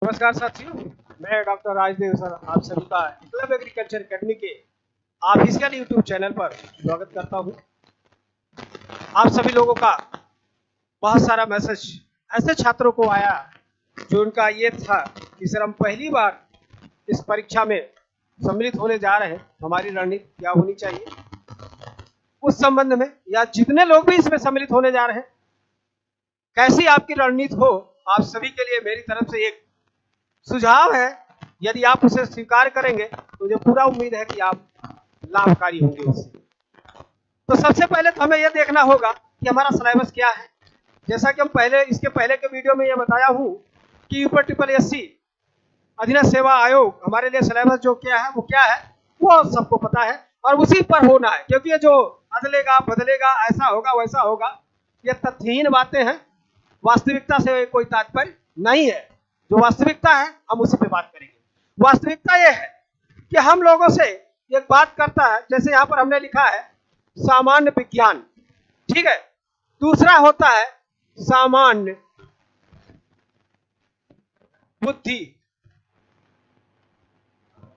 नमस्कार साथियों, मैं डॉक्टर राजदेव सर आप सभी का क्लब एग्रीकल्चर एकेडमी के ऑफिशियल यूट्यूब चैनल पर स्वागत करता हूं। आप सभी लोगों का बहुत सारा मैसेज ऐसे छात्रों को आया जो उनका ये था कि सर हम पहली बार इस परीक्षा में सम्मिलित होने जा रहे हैं, हमारी रणनीति क्या होनी चाहिए उस संबंध में, या जितने लोग भी इसमें सम्मिलित होने जा रहे हैं कैसी आपकी रणनीति हो, आप सभी के लिए मेरी तरफ से एक सुझाव है। यदि आप उसे स्वीकार करेंगे तो मुझे पूरा उम्मीद है कि आप लाभकारी होंगे उससे। तो सबसे पहले तो हमें यह देखना होगा कि हमारा सिलेबस क्या है। जैसा कि हम इसके पहले के वीडियो में यह बताया हूं कि UPSSC अधीनस्थ सेवा आयोग हमारे लिए सिलेबस जो क्या है वो सबको पता है और उसी पर होना है, क्योंकि ये जो अदलेगा बदलेगा ऐसा होगा वैसा होगा ये तथ्यहीन बातें हैं, वास्तविकता से कोई तात्पर्य नहीं है। जो वास्तविकता है हम उसी पे बात करेंगे। वास्तविकता यह है कि हम लोगों से एक बात करता है, जैसे यहाँ पर हमने लिखा है सामान्य विज्ञान, ठीक है। दूसरा होता है सामान्य बुद्धि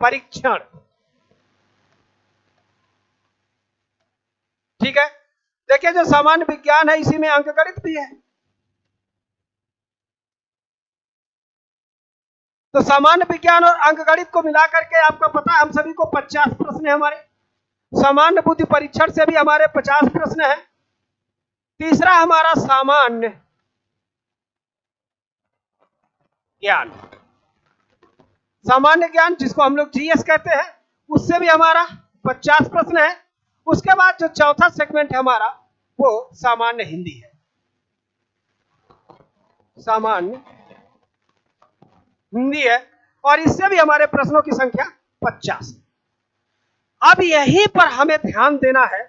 परीक्षण, ठीक है। देखिए जो सामान्य विज्ञान है इसी में अंकगणित भी है। तो सामान्य विज्ञान और अंकगणित को मिलाकर के आपका पता है हम सभी को 50 प्रश्न है हमारे। सामान्य बुद्धि परीक्षण से भी हमारे 50 प्रश्न है। तीसरा हमारा सामान्य ज्ञान, सामान्य ज्ञान जिसको हम लोग GS कहते हैं, उससे भी हमारा 50 प्रश्न है। उसके बाद जो चौथा सेगमेंट है हमारा वो सामान्य हिंदी है, सामान्य हिंदी है, और इससे भी हमारे प्रश्नों की संख्या 50 है। अब यहीं पर हमें ध्यान देना है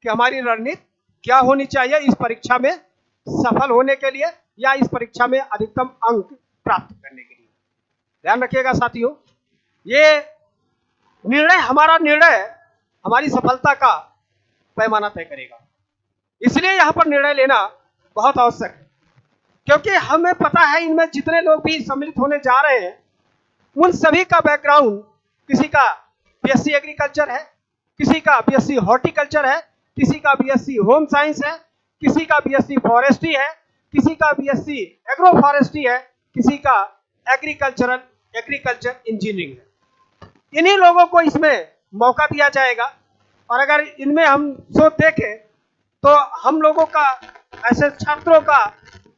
कि हमारी रणनीति क्या होनी चाहिए इस परीक्षा में सफल होने के लिए या इस परीक्षा में अधिकतम अंक प्राप्त करने के लिए। ध्यान रखिएगा साथियों, ये निर्णय हमारी सफलता का पैमाना तय करेगा, इसलिए यहां पर निर्णय लेना बहुत आवश्यक है। क्योंकि हमें पता है इनमें जितने लोग भी सम्मिलित होने जा रहे हैं उन सभी का बैकग्राउंड, किसी का BSc एग्रीकल्चर है, किसी का BSc हॉर्टिकल्चर है, किसी का BSc होम साइंस है, किसी का BSc फॉरेस्ट्री है, किसी का BSc एग्रो फॉरेस्ट्री है, किसी का एग्रीकल्चर इंजीनियरिंग है। इन्हीं लोगों को इसमें मौका दिया जाएगा। और अगर इनमें हम सोच देखें तो हम लोगों का, ऐसे छात्रों का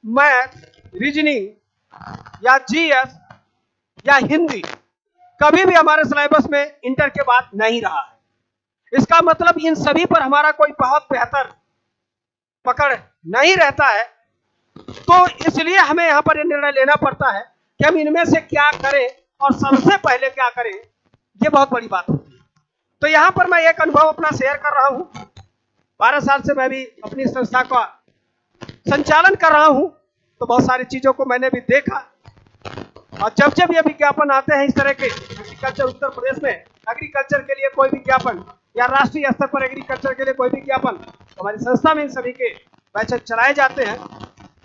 मैथ, रीजनिंग या GS या हिंदी कभी भी हमारे सिलेबस में इंटर के बाद नहीं रहा है। इसका मतलब इन सभी पर हमारा कोई बहुत बेहतर पकड़ नहीं रहता है। तो इसलिए हमें यहाँ पर यह निर्णय लेना पड़ता है कि हम इनमें से क्या करें और सबसे पहले क्या करें, ये बहुत बड़ी बात होती है। तो यहाँ पर मैं एक अनुभव अपना शेयर कर रहा हूँ। 12 साल से मैं भी अपनी संस्था का संचालन कर रहा हूँ, तो बहुत सारी चीजों को मैंने भी देखा। और जब जब ये विज्ञापन आते हैं इस तरह के एग्रीकल्चर उत्तर प्रदेश में एग्रीकल्चर के लिए कोई विज्ञापन या राष्ट्रीय स्तर पर एग्रीकल्चर के लिए कोई विज्ञापन, तो हमारी संस्था में इन सभी के बैचेज चलाए जाते हैं।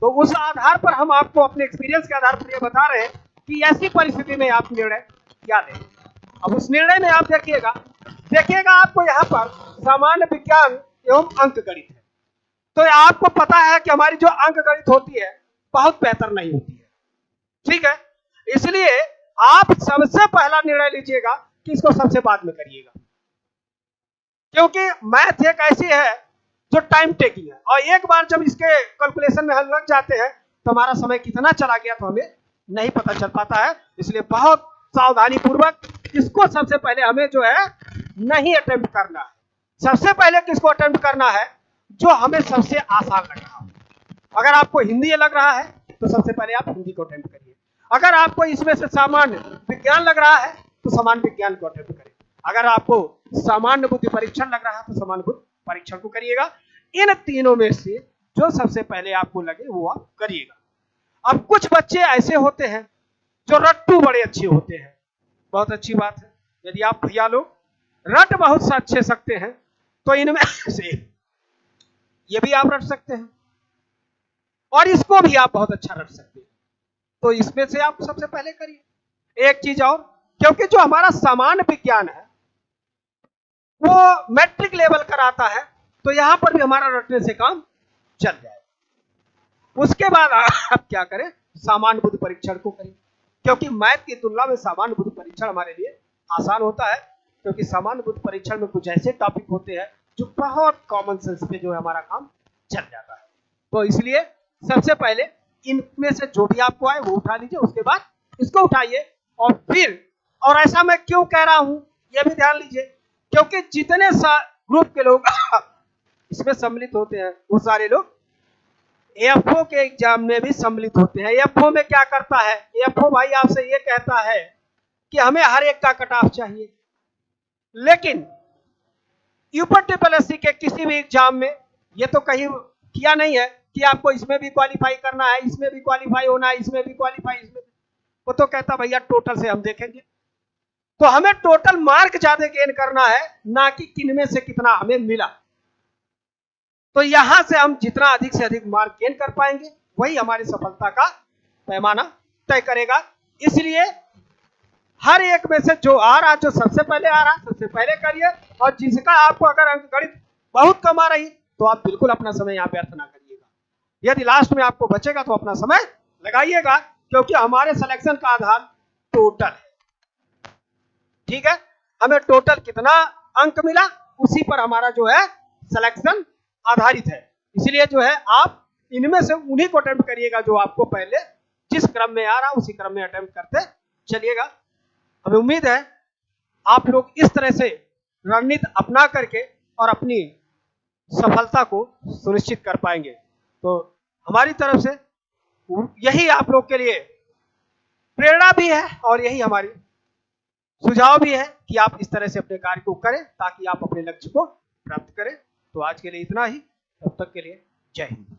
तो उस आधार पर हम आपको अपने एक्सपीरियंस के आधार पर ये बता रहे हैं कि ऐसी परिस्थिति में आप निर्णय क्या लें। अब उस निर्णय में आप देखिएगा आपको यहाँ पर सामान्य विज्ञान एवं अंकगणित है। तो आपको पता है कि हमारी जो अंकगणित होती है बहुत बेहतर नहीं होती है, ठीक है। इसलिए आप सबसे पहला निर्णय लीजिएगा कि इसको सबसे बाद में करिएगा, क्योंकि मैथ एक ऐसी है जो टाइम टेकिंग है, और एक बार जब इसके कैलकुलेशन में हम लग जाते हैं तो हमारा समय कितना चला गया तो हमें नहीं पता चल पाता है। इसलिए बहुत सावधानी पूर्वक इसको सबसे पहले हमें जो है नहीं अटेम्प्ट करना है। सबसे पहले किसको अटेम्प्ट करना है, जो हमें सबसे आसान लग रहा हो। अगर आपको हिंदी लग रहा है तो सबसे पहले आप हिंदी को अटेम्प्ट करिए। अगर आपको इसमें से सामान्य विज्ञान लग रहा है तो सामान्य विज्ञान को अटेम्प्ट करिए। अगर आपको सामान्य बुद्धि परीक्षण लग रहा है तो सामान्य बुद्धि परीक्षण को करिएगा। इन तीनों में से जो सबसे पहले आपको लगे वो आप करिएगा। अब कुछ बच्चे ऐसे होते हैं जो रट्टू बड़े अच्छे होते हैं, बहुत अच्छी बात है। यदि आप भैया लोग रट बहुत से अच्छे सकते हैं तो इनमें से ये भी आप रट सकते हैं और इसको भी आप बहुत अच्छा रट सकते हैं। तो इसमें से आप सबसे पहले करिए। एक चीज और, क्योंकि जो हमारा सामान्य विज्ञान है वो मैट्रिक लेवल कराता है, तो यहां पर भी हमारा रटने से काम चल जाएगा। उसके बाद आप क्या करें, सामान्य बुद्धि परीक्षण को करें, क्योंकि मैथ की तुलना में सामान्य बुद्धि परीक्षण हमारे लिए आसान होता है, क्योंकि सामान्य बुद्धि परीक्षण में कुछ ऐसे टॉपिक होते हैं जो बहुत कॉमन सेंस पे जो है हमारा काम चल जाता है। तो इसलिए सबसे पहले इनमें से जो भी आपको आए वो उठा लीजिए, उसके बाद इसको उठाइए और फिर, और ऐसा मैं क्यों कह रहा हूं ये भी ध्यान लीजिए, क्योंकि जितने ग्रुप के लोग इसमें सम्मिलित होते हैं वो सारे लोग एएफओ के एग्जाम में भी सम्मिलित होते हैं। एएफओ में क्या करता है, एएफओ भाई आपसे ये कहता है कि हमें हर एक का कट ऑफ चाहिए, लेकिन यूपी ट्रिपल एससी के किसी भी एग्जाम में ये तो कहीं किया नहीं है कि आपको इसमें भी क्वालिफाई करना है, इसमें भी क्वालिफाई होना है, इसमें भी क्वालिफाई, इसमें भी। वो तो कहता भैया टोटल से हम देखेंगे। तो हमें टोटल मार्क ज्यादा गेन करना है, ना कि किनमें से कितना हमें मिला। तो यहां से हम जितना अधिक से अधिक मार्क गेन कर पाएंगे वही हमारी सफलता का पैमाना तय करेगा। इसलिए हर एक में से जो आ रहा, जो सबसे पहले आ रहा सबसे पहले करिए, और जिसका आपको अगर अंकगणित बहुत कम आ रही तो आप बिल्कुल अपना समय यहाँ व्यर्थ ना करिएगा। यदि लास्ट में आपको बचेगा तो अपना समय लगाइएगा, क्योंकि हमारे सिलेक्शन का आधार टोटल है। ठीक है, हमें टोटल कितना अंक मिला उसी पर हमारा जो है सिलेक्शन आधारित है। इसलिए जो है आप इनमें से उन्हीं को अटेम्प्ट करिएगा जो आपको पहले जिस क्रम में आ रहा उसी क्रम में अटेम्प्ट करते चलिएगा। हमें उम्मीद है आप लोग इस तरह से रणनीति अपना करके और अपनी सफलता को सुनिश्चित कर पाएंगे। तो हमारी तरफ से यही आप लोग के लिए प्रेरणा भी है और यही हमारी सुझाव भी है कि आप इस तरह से अपने कार्य को करें ताकि आप अपने लक्ष्य को प्राप्त करें। तो आज के लिए इतना ही, तब तक के लिए जय हिंद।